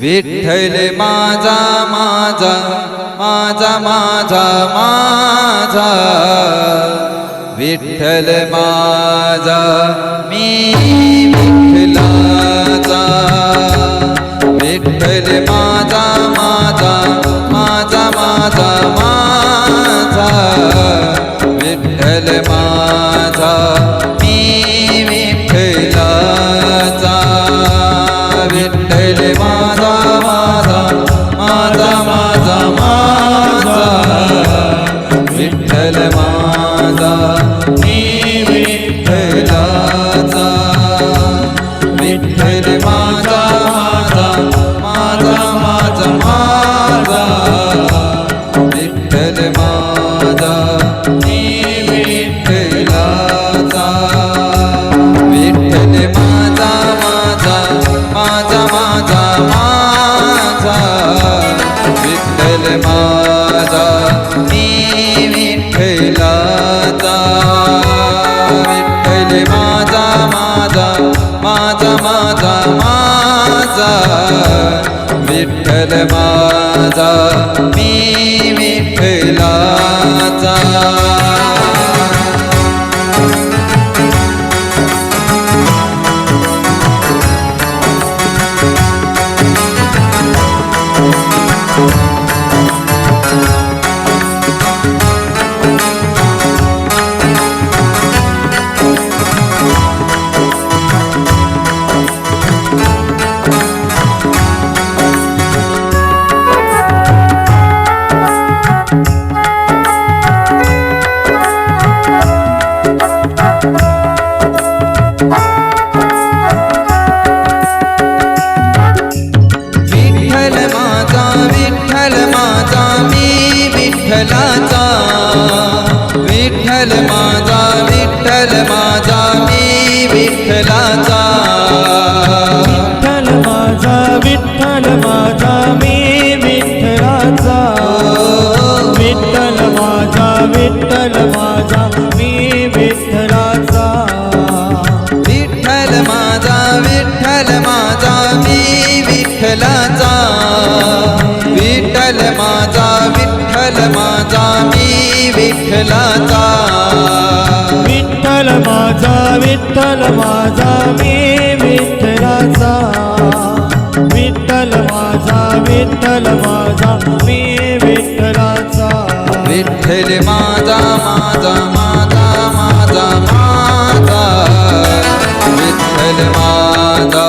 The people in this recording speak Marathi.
विठ्ठल माझा माझा माझा माझा माझा विठ्ठल माझा मी विठ्ठलाचा विठ्ठल माझा माझा माझा माझा माझा विठ्ठल माझा मी विठ्ठलाचा विठ्ठल माझा माझा माझा माझा माझा विठ्ठल माझा मी विठ्ठलाचा विठ्ठल माझा माझा माझा माझा विठ्ठल माझा मी विठ्ठलाचा विठ्ठल माझा माझा माझा माझा विठ्ठल माझा मी विठ्ठलाचा विठ्ठल माझा माझा माझा माझा विठ्ठल माझा मी विठ्ठलाचा विठ्ठल माझा मी विठ्ठलाचा विठ्ठल माझा मी विठ्ठलाचा विठ्ठल माझा मी विठ्ठलाचा विठ्ठल माझा मी विठ्ठलाचा विठ्ठल माझा मी विठ्ठलाचा विठ्ठल माझा मी विठ्ठलाचा विठ्ठल माझा मी विठ्ठलाचा विठ्ठल माझा मी विठ्ठलाचा विठ्ठल माझा माझा माझा माझा माझा विठ्ठल माझा